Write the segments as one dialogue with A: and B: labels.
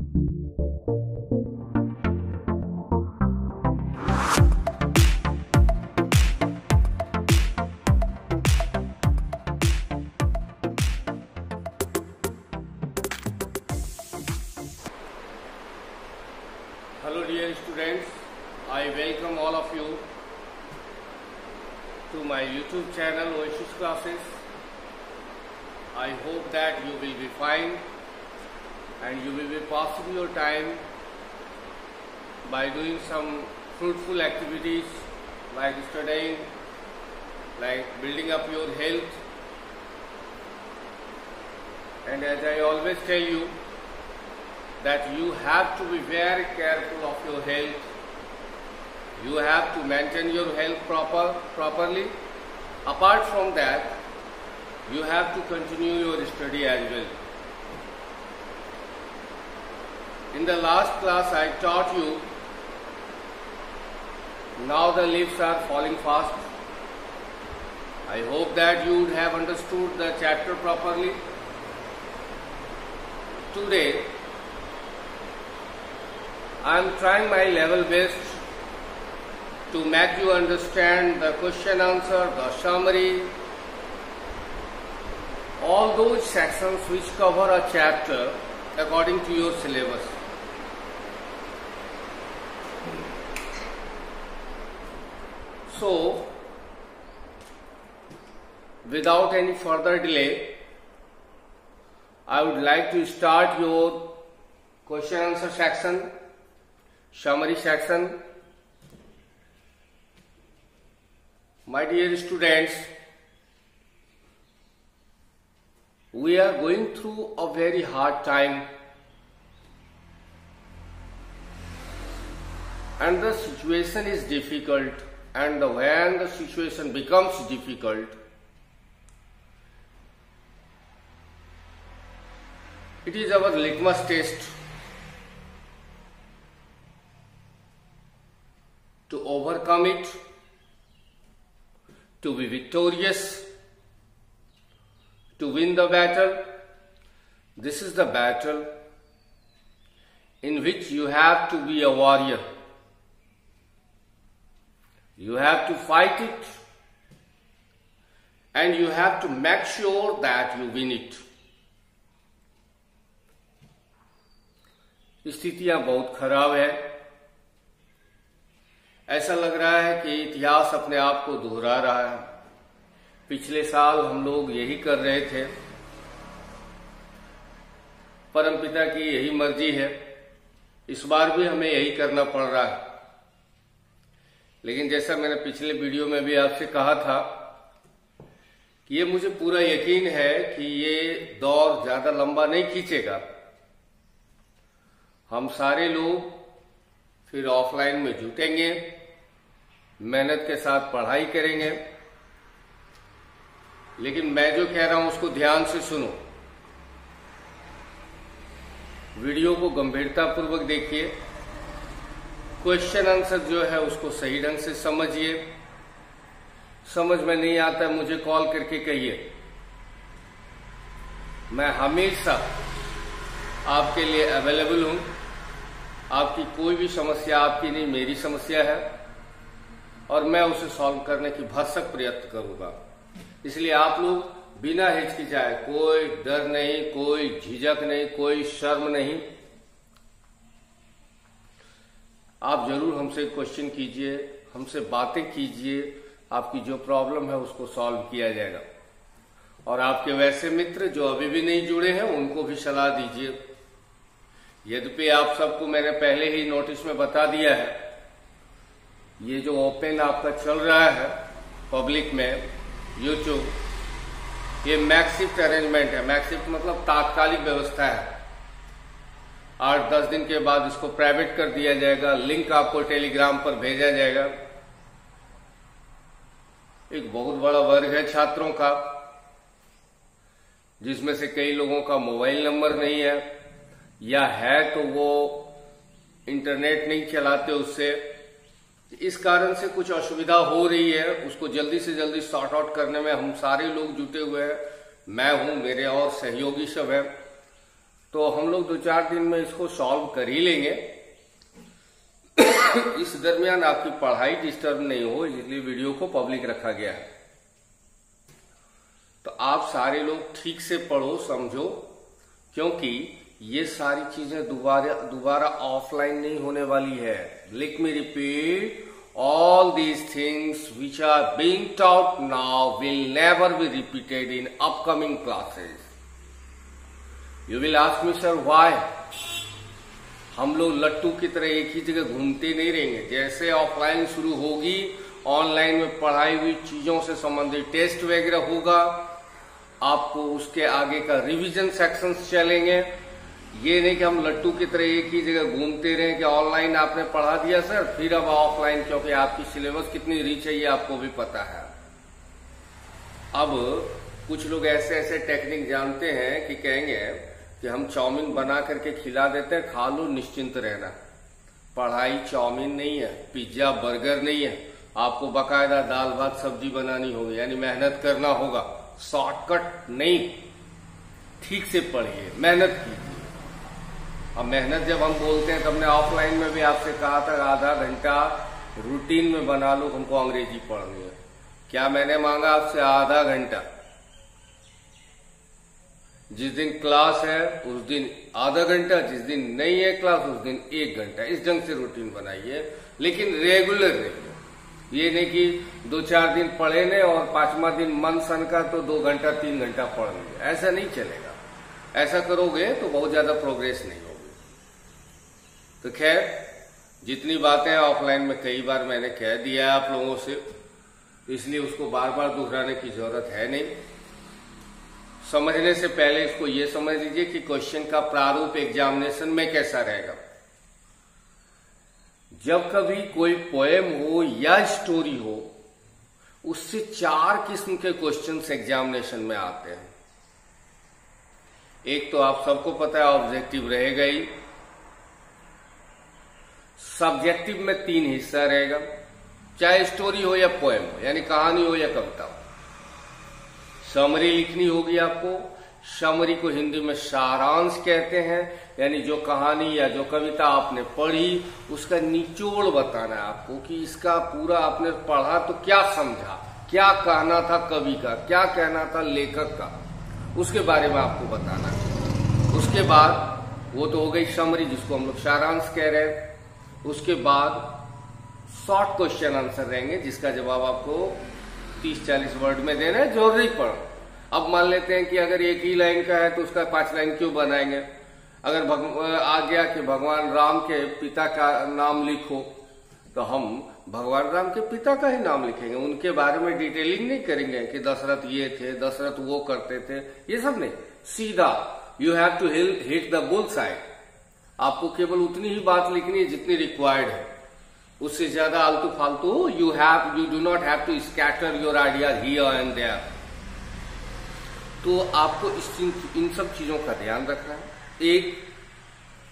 A: Hello dear students, I welcome all of you to my YouTube channel Oasis Classes. I hope that you will be fine and you will be passing your time by doing some fruitful activities like studying, like building up your health. And as I always tell you, that you have to be very careful of your health. You have to maintain your health properly. Apart from that, you have to continue your study as well. In the last class I taught you, now the leaves are falling fast. I hope that you would have understood the chapter properly. Today, I am trying my level best to make you understand the question answer, the summary, all those sections which cover a chapter according to your syllabus. So, without any further delay, I would like to start your question answer section, summary section. My dear students, we are going through a very hard time, and the situation is difficult, and when the situation becomes difficult, it is our litmus test to overcome it, to be victorious, to win the battle. This is the battle in which you have to be a warrior. You have to fight it and you have to make sure that you win it. स्थितियां बहुत खराब है। ऐसा लग रहा है कि इतिहास अपने आप को दोहरा रहा है। पिछले साल हम लोग यही कर रहे थे, परमपिता की यही मर्जी है, इस बार भी हमें यही करना पड़ रहा है। लेकिन जैसा मैंने पिछले वीडियो में भी आपसे कहा था कि ये मुझे पूरा यकीन है कि ये दौर ज्यादा लंबा नहीं खींचेगा। हम सारे लोग फिर ऑफलाइन में जुटेंगे, मेहनत के साथ पढ़ाई करेंगे। लेकिन मैं जो कह रहा हूं उसको ध्यान से सुनो, वीडियो को गंभीरतापूर्वक देखिए, क्वेश्चन आंसर जो है उसको सही ढंग से समझिए। समझ में नहीं आता मुझे कॉल करके कहिए, मैं हमेशा आपके लिए अवेलेबल हूं। आपकी कोई भी समस्या आपकी नहीं, मेरी समस्या है और मैं उसे सॉल्व करने की भरसक प्रयत्न करूंगा। इसलिए आप लोग बिना हिचकिचाए, कोई डर नहीं, कोई झिझक नहीं, कोई शर्म नहीं, आप जरूर हमसे क्वेश्चन कीजिए, हमसे बातें कीजिए। आपकी जो प्रॉब्लम है उसको सॉल्व किया जाएगा। और आपके वैसे मित्र जो अभी भी नहीं जुड़े हैं उनको भी सलाह दीजिए। यद्यपि आप सबको मैंने पहले ही नोटिस में बता दिया है, ये जो ओपन आपका चल रहा है पब्लिक में यूट्यूब, ये मैक्सिफ्ट अरेंजमेंट है। मैक्सिफ्ट मतलब तात्कालिक व्यवस्था है। 8-10 दिन के बाद इसको प्राइवेट कर दिया जाएगा, लिंक आपको टेलीग्राम पर भेजा जाएगा। एक बहुत बड़ा वर्ग है छात्रों का, जिसमें से कई लोगों का मोबाइल नंबर नहीं है, या है तो वो इंटरनेट नहीं चलाते उससे। इस कारण से कुछ असुविधा हो रही है, उसको जल्दी से जल्दी सॉर्ट आउट करने में हम सारे लोग जुटे हुए हैं। मैं हूं, मेरे और सहयोगी सब हैं। तो हम लोग 2-4 दिन में इसको सॉल्व कर ही लेंगे। इस दरमियान आपकी पढ़ाई डिस्टर्ब नहीं हो, इसलिए वीडियो को पब्लिक रखा गया है। तो आप सारे लोग ठीक से पढ़ो, समझो, क्योंकि ये सारी चीजें दोबारा ऑफलाइन नहीं होने वाली है। Let me repeat, all these things which are being taught now will never be repeated in upcoming classes. You will ask me, sir, why? हम लोग लट्टू की तरह एक ही जगह घूमते नहीं रहेंगे। जैसे ऑफलाइन शुरू होगी, ऑनलाइन में पढ़ाई हुई चीजों से संबंधित टेस्ट वगैरह होगा, आपको उसके आगे का रिवीजन सेक्शंस चलेंगे। ये नहीं कि हम लट्टू की तरह एक ही जगह घूमते रहे कि ऑनलाइन आपने पढ़ा दिया सर, फिर अब ऑफलाइन, क्योंकि आपकी सिलेबस कितनी रिच है ये आपको भी पता है। अब कुछ लोग ऐसे ऐसे टेक्निक जानते हैं कि कहेंगे कि हम चाउमीन बना करके खिला देते हैं, खा लो, निश्चिंत रहना। पढ़ाई चाउमीन नहीं है, पिज्जा बर्गर नहीं है। आपको बाकायदा दाल भात सब्जी बनानी होगी, यानी मेहनत करना होगा, शॉर्टकट नहीं। ठीक से पढ़िए, मेहनत कीजिए। अब मेहनत जब हम बोलते हैं तो हमने ऑफलाइन में भी आपसे कहा था आधा घंटा रूटीन में बना लो, हमको अंग्रेजी पढ़नी है। क्या मैंने मांगा आपसे? आधा घंटा। जिस दिन क्लास है उस दिन आधा घंटा, जिस दिन नहीं है क्लास उस दिन 1 घंटा। इस ढंग से रूटीन बनाइए, लेकिन रेगुलर रहिए। ये नहीं कि 2-4 दिन पढ़े ने और 5वां दिन मन सन का तो 2 घंटा 3 घंटा पढ़ लिए, ऐसा नहीं चलेगा। ऐसा करोगे तो बहुत ज्यादा प्रोग्रेस नहीं होगी। तो खैर, जितनी बातें ऑफलाइन में कई बार मैंने कह दिया है आप लोगों से, इसलिए उसको बार बार दोहराने की जरूरत है नहीं। समझने से पहले इसको ये समझ लीजिए कि क्वेश्चन का प्रारूप एग्जामिनेशन में कैसा रहेगा। जब कभी कोई पोएम हो या स्टोरी हो, उससे 4 किस्म के क्वेश्चंस एग्जामिनेशन में आते हैं। एक तो आप सबको पता है ऑब्जेक्टिव रहेगा ही। सब्जेक्टिव में 3 हिस्सा रहेगा, चाहे स्टोरी हो या पोएम हो, यानी कहानी हो या कविता हो। समरी लिखनी होगी आपको। समरी को हिंदी में सारांश कहते हैं, यानी जो कहानी या जो कविता आपने पढ़ी उसका निचोड़ बताना है आपको कि इसका पूरा आपने पढ़ा तो क्या समझा, क्या कहना था कवि का, क्या कहना था लेखक का, उसके बारे में आपको बताना है। उसके बाद वो तो हो गई समरी, जिसको हम लोग सारांश कह रहे हैं। उसके बाद शॉर्ट क्वेश्चन आंसर रहेंगे, जिसका जवाब आपको 30-40 वर्ड में देना है, जरूरी पढ़। अब मान लेते हैं कि अगर एक ही लाइन का है तो उसका 5 लाइन क्यों बनाएंगे। अगर आ गया कि भगवान राम के पिता का नाम लिखो, तो हम भगवान राम के पिता का ही नाम लिखेंगे, उनके बारे में डिटेलिंग नहीं करेंगे कि दशरथ ये थे, दशरथ वो करते थे, ये सब नहीं। सीधा you have to hit the bull side. आपको केवल उतनी ही बात लिखनी है जितनी रिक्वायर्ड है, उससे ज्यादा आलतू फालतू you do not have to scatter your idea here and there. तो आपको इन सब चीजों का ध्यान रखना है। एक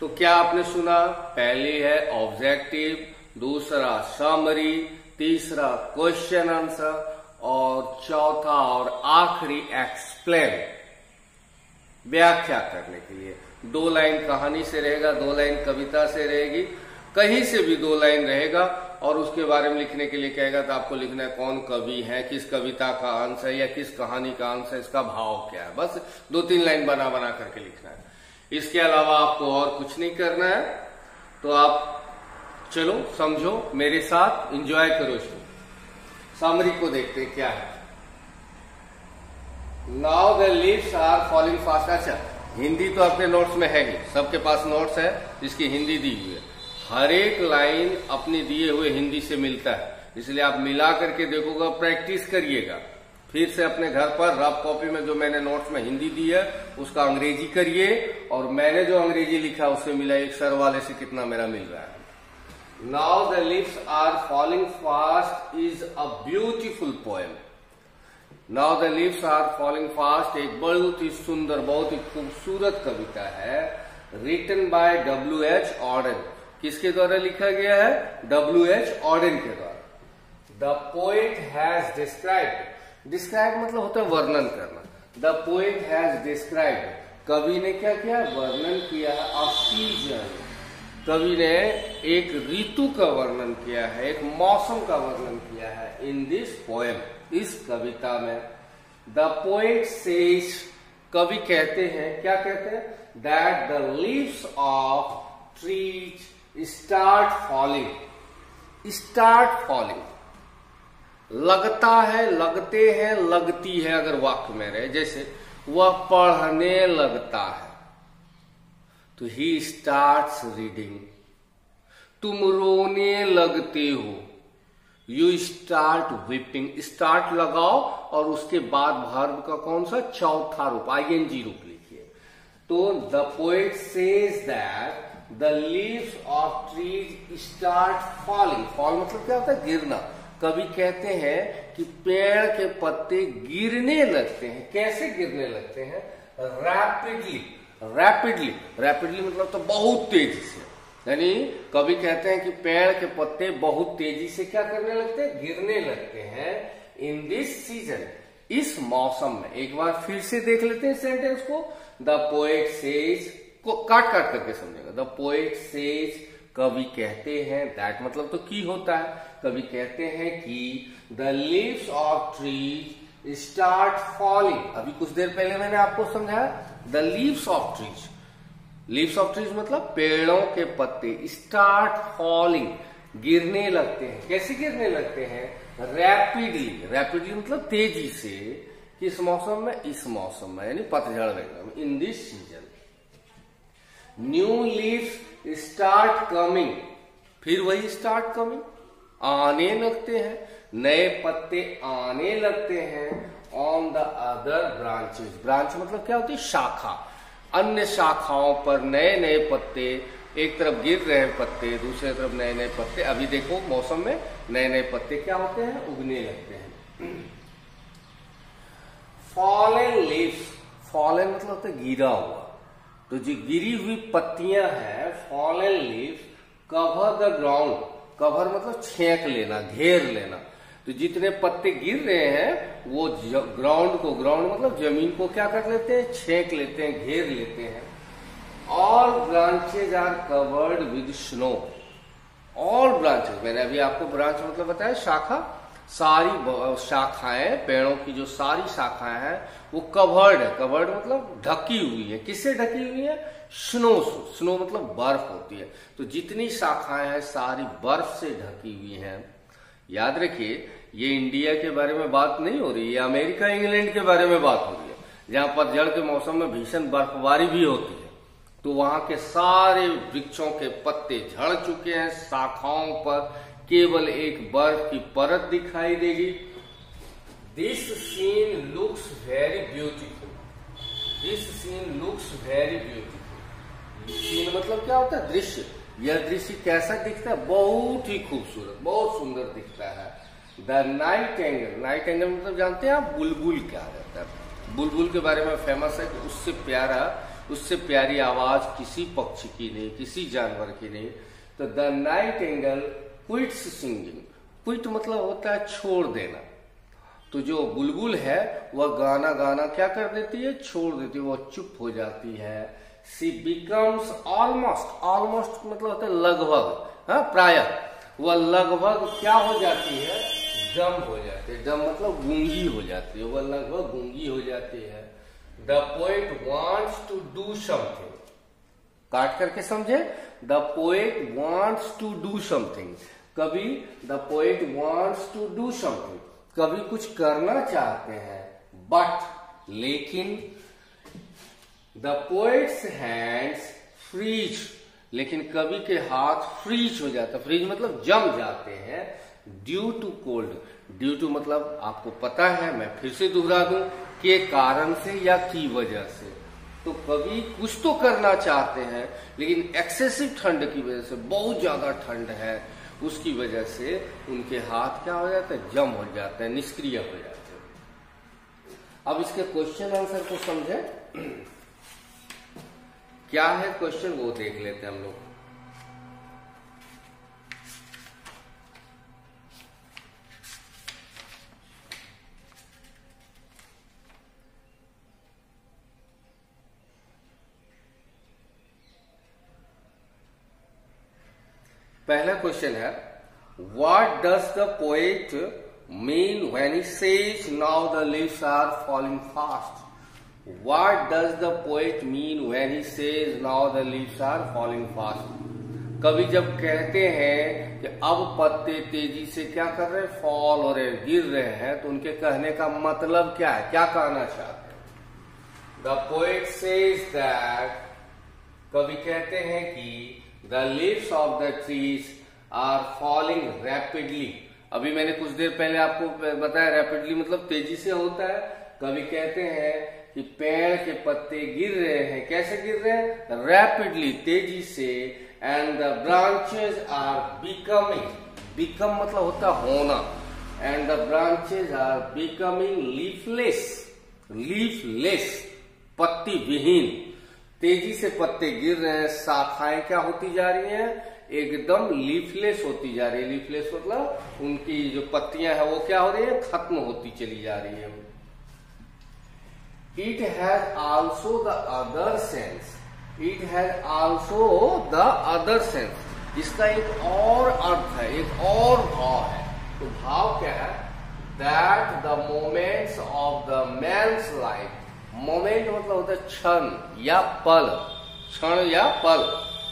A: तो क्या आपने सुना, पहले है ऑब्जेक्टिव, दूसरा समरी, तीसरा क्वेश्चन आंसर, और चौथा और आखिरी एक्सप्लेन, व्याख्या करने के लिए। 2 लाइन कहानी से रहेगा, 2 लाइन कविता से रहेगी, कहीं से भी 2 लाइन रहेगा। और उसके बारे में लिखने के लिए कहेगा तो आपको लिखना है कौन कवि है, किस कविता का अंश है या किस कहानी का अंश है, इसका भाव क्या है। बस 2-3 लाइन बना बना करके लिखना है। इसके अलावा आपको और कुछ नहीं करना है। तो आप चलो समझो मेरे साथ, एंजॉय करो इसको। समरी को देखते हैं क्या है। Now the leaves are falling fast. अच्छा, हिंदी तो अपने नोट्स में है ही, सबके पास नोट्स है जिसकी हिंदी दी हुई है। हर एक लाइन अपने दिए हुए हिंदी से मिलता है, इसलिए आप मिला करके देखोगे, प्रैक्टिस करिएगा। फिर से अपने घर पर रफ कॉपी में जो मैंने नोट्स में हिंदी दी है उसका अंग्रेजी करिए, और मैंने जो अंग्रेजी लिखा उससे मिला एक सर वाले से कितना मेरा मिल रहा है। Now the leaves are falling fast is a beautiful poem. Now the leaves are falling fast एक बहुत ही सुंदर, बहुत ही खूबसूरत कविता है, रिटन बाय W.H. ऑडेन। किसके द्वारा लिखा गया है? W.H. ऑडेन के द्वारा। The poet has described, describe मतलब होता है वर्णन करना। द पोएट हैज डिस्क्राइब्ड कवि ने क्या किया, वर्णन किया है अ सीजन। कवि ने एक ऋतु का वर्णन किया है, एक मौसम का वर्णन किया है इन दिस पोएम, इस कविता में। द पोएट सेज, कवि कहते हैं, क्या कहते हैं, that the leaves of trees start falling. Start falling, लगता है, लगते हैं, लगती है, अगर वाक्य में रहे, जैसे वह पढ़ने लगता है तो ही स्टार्ट्स रीडिंग। तुम रोने लगते हो, यू स्टार्ट वीपिंग। स्टार्ट लगाओ और उसके बाद वर्ब का कौन सा, चौथा रूप, आईएनजी रूप लिखिए। तो the poet says that the leaves of trees start falling. Fall मतलब क्या होता है, गिरना। कवि कहते हैं कि पेड़ के पत्ते गिरने लगते हैं। कैसे गिरने लगते हैं, रैपिडली। रैपिडली, रैपिडली मतलब तो बहुत तेजी से, यानी कवि कहते हैं कि पेड़ के पत्ते बहुत तेजी से क्या करने लगते हैं, गिरने लगते हैं इन दिस सीजन, इस मौसम में। एक बार फिर से देख लेते हैं सेंटेंस को। द पोएट सेज को काट काट करके समझेगा। द पोएट सेज, कवि कहते हैं, दैट मतलब तो की होता है। कवि कहते हैं कि the leaves of trees start falling. अभी कुछ देर पहले मैंने आपको समझाया, the leaves of trees, leaves of trees मतलब पेड़ों के पत्ते, स्टार्ट फॉलिंग, गिरने लगते हैं। कैसे गिरने लगते हैं, रैपिडली। रैपिडली मतलब तेजी से। किस मौसम में, इस मौसम में, यानी पतझड़ में, in this season. New leaves start coming, फिर वही स्टार्ट कमिंग, आने लगते हैं, नए पत्ते आने लगते हैं on the other branches. Branch मतलब क्या होती है, शाखा। अन्य शाखाओं पर नए नए पत्ते, एक तरफ गिर रहे हैं पत्ते, दूसरी तरफ नए नए पत्ते। अभी देखो मौसम में नए नए पत्ते क्या होते हैं, उगने लगते हैं। फॉलन लीव्स, फॉलन मतलब होता है गिरा हुआ। तो जो गिरी हुई पत्तियां हैं, fallen leaves cover the ground. Cover मतलब छेक लेना, घेर लेना। तो जितने पत्ते गिर रहे हैं वो ग्राउंड को, ग्राउंड मतलब जमीन को क्या कर लेते हैं, छेक लेते हैं, घेर लेते हैं। All branches are covered with snow. All branches, मैंने अभी आपको ब्रांच मतलब बताया शाखा। सारी शाखाएं, पेड़ों की जो सारी शाखाएं हैं वो कवर्ड है। कवर्ड मतलब ढकी हुई है। किससे ढकी हुई है, स्नो से। स्नो मतलब बर्फ होती है। तो जितनी शाखाएं हैं सारी बर्फ से ढकी हुई हैं। याद रखिए, ये इंडिया के बारे में बात नहीं हो रही है, अमेरिका इंग्लैंड के बारे में बात हो रही है, जहां पतझड़ के मौसम में भीषण बर्फबारी भी होती है। तो वहां के सारे वृक्षों के पत्ते झड़ चुके हैं, शाखाओं पर केवल एक बर्फ की परत दिखाई देगी। This scene looks very beautiful. This scene looks very beautiful. Scene मतलब क्या होता है, दृश्य। यह दृश्य कैसा दिखता है, बहुत ही खूबसूरत, बहुत सुंदर दिखता है। The night angle, night angle मतलब जानते हैं आप, बुलबुल क्या रहता है। बुलबुल के बारे में फेमस है कि उससे प्यारा, उससे प्यारी आवाज किसी पक्षी की नहीं, किसी जानवर की नहीं। तो the night angle quits singing. Quit मतलब होता है छोड़ देना। तो जो बुलबुल है वह गाना गाना क्या कर देती है, छोड़ देती है, वह चुप हो जाती है। शी बिकम्स ऑलमोस्ट, ऑलमोस्ट मतलब होता है लगभग, हाँ प्रायः, वह लगभग क्या हो जाती है, डम हो जाती है। डम मतलब गूंगी हो जाती है, वह लगभग गूंगी हो जाती है। The poet wants to do something. काट करके समझे, the poet wants to do something. कभी the poet wants to do something, कभी कुछ करना चाहते हैं, बट लेकिन द पोएट्स हैंड्स फ्रीज, लेकिन कवि के हाथ फ्रीज हो जाता है। फ्रीज मतलब जम जाते हैं। Due to cold, due to मतलब आपको पता है, मैं फिर से दोहरा दूं, के कारण से या की वजह से। तो कवि कुछ तो करना चाहते हैं लेकिन एक्सेसिव ठंड की वजह से, बहुत ज्यादा ठंड है, उसकी वजह से उनके हाथ क्या हो जाते हैं, जम हो जाते हैं, निष्क्रिय हो जाते हैं। अब इसके क्वेश्चन आंसर को समझे, क्या है क्वेश्चन वो देख लेते हैं हम लोग। पहला क्वेश्चन है, what does the poet mean when he says now the leaves are falling fast? What does the poet mean when he says now the leaves are falling fast? कवि जब कहते हैं कि अब पत्ते तेजी से क्या कर रहे हैं, फॉल हो रहे, गिर रहे हैं, तो उनके कहने का मतलब क्या है, क्या कहना चाहते हैं? द पोएट सेज दैट, कवि कहते हैं कि the leaves of the trees are falling rapidly. अभी मैंने कुछ देर पहले आपको बताया रैपिडली मतलब तेजी से होता है। कवि कहते हैं कि पेड़ के पत्ते गिर रहे हैं, कैसे गिर रहे हैं, रैपिडली, तेजी से, and the branches are becoming, become मतलब होता होना, and the branches are becoming leafless, leafless पत्ती विहीन। तेजी से पत्ते गिर रहे हैं, शाखाएं क्या होती जा रही हैं, एकदम लीफलेस होती जा रही है। लीफलेस मतलब उनकी जो पत्तियां हैं वो क्या हो रही है, खत्म होती चली जा रही है। It has also the other sense, it has also the other sense, इसका एक और अर्थ है, एक और भाव है। तो भाव क्या है, that the moments of the man's life, moment मतलब होता है क्षण या पल, क्षण या पल,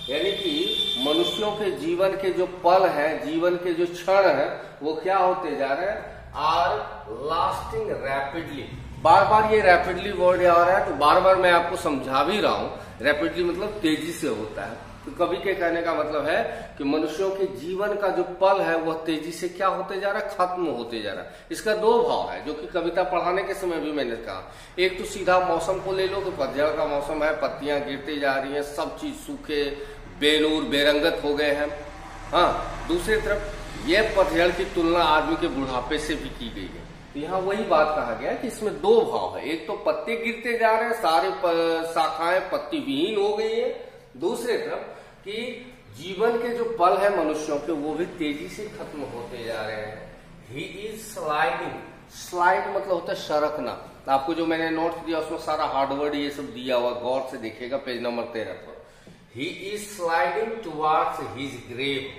A: यानी कि मनुष्यों के जीवन के जो पल हैं, जीवन के जो क्षण हैं, वो क्या होते जा रहे हैं, आर लास्टिंग रैपिडली। बार बार ये रैपिडली वर्ड आ रहा है, तो बार बार मैं आपको समझा भी रहा हूं, रैपिडली मतलब तेजी से होता है। तो कवि के कहने का मतलब है कि मनुष्यों के जीवन का जो पल है वह तेजी से क्या होते जा रहा है, खत्म होते जा रहा है। इसका दो भाव है, जो कि कविता पढ़ाने के समय भी मैंने कहा। एक तो सीधा मौसम को ले लो कि पतझड़ का मौसम है, पत्तियां गिरती जा रही हैं, सब चीज सूखे बेनूर बेरंगत हो गए हैं। हाँ, दूसरी तरफ ये पतझड़ की तुलना आदमी के बुढ़ापे से भी की गई है। तो यहाँ वही बात कहा गया कि इसमें दो भाव है, एक तो पत्ते गिरते जा रहे हैं, सारे शाखाएं पत्ती विहीन हो गई है, दूसरे तरफ कि जीवन के जो पल है मनुष्यों के वो भी तेजी से खत्म होते जा रहे हैं। ही इज स्लाइडिंग, स्लाइड मतलब होता है सरकना। आपको जो मैंने नोट्स दिया उसमें सारा हार्डवर्ड ये सब दिया हुआ, गौर से देखिएगा पेज नंबर 13 पर। He is sliding towards his grave,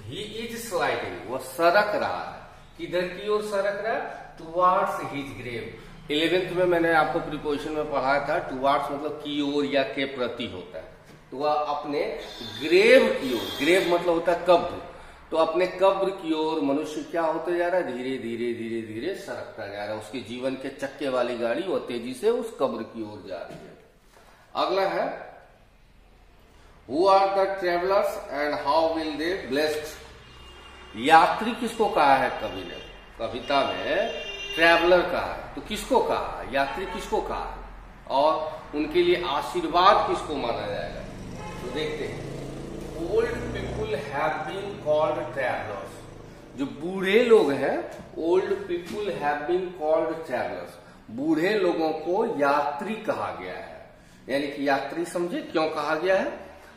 A: he is sliding, वो सरक रहा है, किधर की ओर सरक रहा है, टुवर्ड्स हिज ग्रेव। 11th में मैंने आपको प्रीपोजिशन में पढ़ाया था, टुवर्ड्स मतलब की ओर या के प्रति होता है, तो वह अपने ग्रेव की ओर, ग्रेव मतलब होता है कब्र, तो अपने कब्र की ओर मनुष्य क्या होते जा रहा है, धीरे धीरे धीरे धीरे सरकता जा रहा है। उसके जीवन के चक्के वाली गाड़ी वो तेजी से उस कब्र की ओर जा रही है। अगला है, who are the travellers and how will they blessed? यात्री किसको कहा है कवि ने, कविता में ट्रेवलर कहा है, तो किसको कहा, यात्री किसको कहा है, और उनके लिए आशीर्वाद किसको माना जाएगा? तो देखते हैं, old people have been called travellers, जो बूढ़े लोग हैं, old people have been called travellers, बूढ़े लोगों को यात्री कहा गया है। यानी कि यात्री समझे क्यों कहा गया है,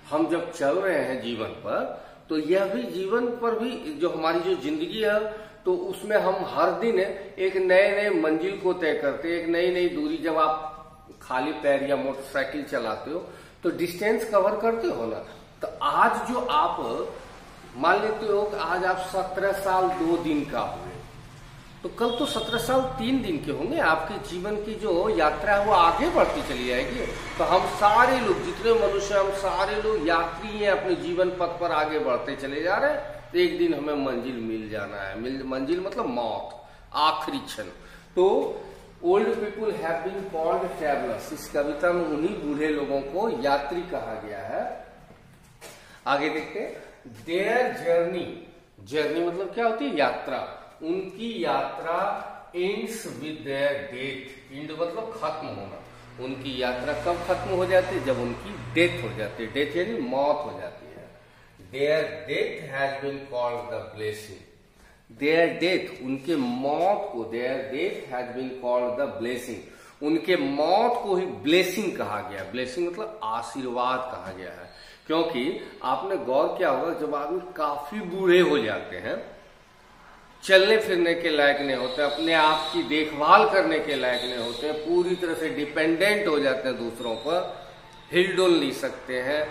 A: हम जब चल रहे हैं जीवन पर, तो यह भी जीवन पर भी जो हमारी जो जिंदगी है, तो उसमें हम हर दिन एक नए नए मंजिल को तय करते हैं, एक नई नई दूरी। जब आप खाली पैर या मोटरसाइकिल चलाते हो तो डिस्टेंस कवर करते हो ना। तो आज जो आप मान लेते हो कि आज आप 17 साल 2 दिन का हुए, तो कल तो 17 साल 3 दिन के होंगे। आपके जीवन की जो यात्रा है वो आगे बढ़ती चली जाएगी। तो हम सारे लोग, जितने मनुष्य, हम सारे लोग यात्री हैं, अपने जीवन पथ पर आगे बढ़ते चले जा रहे हैं। तो एक दिन हमें मंजिल मिल जाना है, मंजिल मतलब मौत, आखिरी क्षण। तो old people have been called travellers, इस कविता में उन्हीं बूढ़े लोगों को यात्री कहा गया है। आगे देखते हैं, देयर जर्नी, जर्नी मतलब क्या होती है, यात्रा, उनकी यात्रा ends with their death, and मतलब खत्म होना। उनकी यात्रा कब खत्म हो जाती है, जब उनकी डेथ हो जाती है, डेथ यानी मौत हो जाती है। Their death has been called the blessing, their death, उनके मौत को, their death has been called the blessing, उनके मौत को ही ब्लेसिंग कहा गया। ब्लेसिंग मतलब आशीर्वाद कहा गया है, क्योंकि आपने गौर किया होगा, जब आदमी काफी बूढ़े हो जाते हैं, चलने फिरने के लायक नहीं होते, अपने आप की देखभाल करने के लायक नहीं होते, पूरी तरह से डिपेंडेंट हो जाते हैं दूसरों पर, हिलडुल नहीं सकते हैं,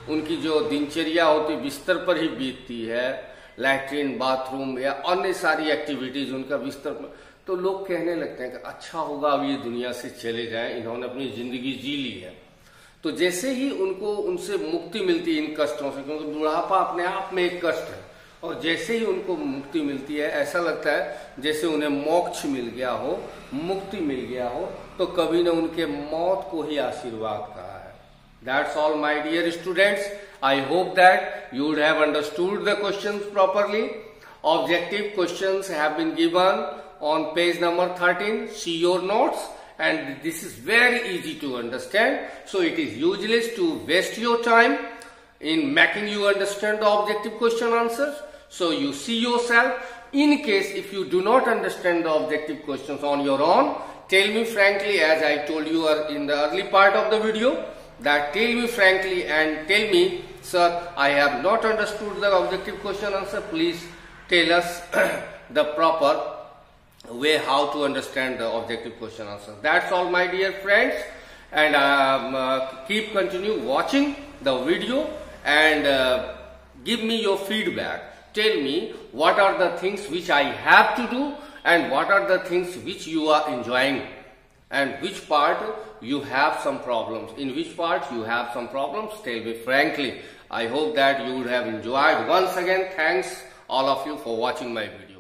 A: उनकी जो दिनचर्या होती बिस्तर पर ही बीतती है, लैट्रिन, बाथरूम या अन्य सारी एक्टिविटीज उनका बिस्तर पर, तो लोग कहने लगते हैं कि अच्छा होगा अब ये दुनिया से चले जाएं, इन्होंने अपनी जिंदगी जी ली है। तो जैसे ही उनको उनसे मुक्ति मिलती है इन कष्टों से, क्योंकि बुढ़ापा अपने आप में एक कष्ट है, और जैसे ही उनको मुक्ति मिलती है ऐसा लगता है जैसे उन्हें मोक्ष मिल गया हो, मुक्ति मिल गया हो, तो कभी ने उनके मौत को ही आशीर्वाद कहा है। That's all, my dear students. I hope that you would have understood the questions properly. Objective questions have been given on page number 13. See your notes. And this is very easy to understand. So it is useless to waste your time in making you understand the objective question answers. So you see yourself. In case if you do not understand the objective questions on your own, tell me frankly, as I told you in the early part of the video, that tell me frankly and tell me, sir, I have not understood the objective question answer. Please tell us the proper way how to understand the objective question answer. That's all, my dear friends, and continue watching the video and give me your feedback. Tell me what are the things which I have to do and what are the things which you are enjoying, and which part you have some problems. In which part you have some problems, tell me frankly. I hope that you would have enjoyed. Once again, thanks all of you for watching my video.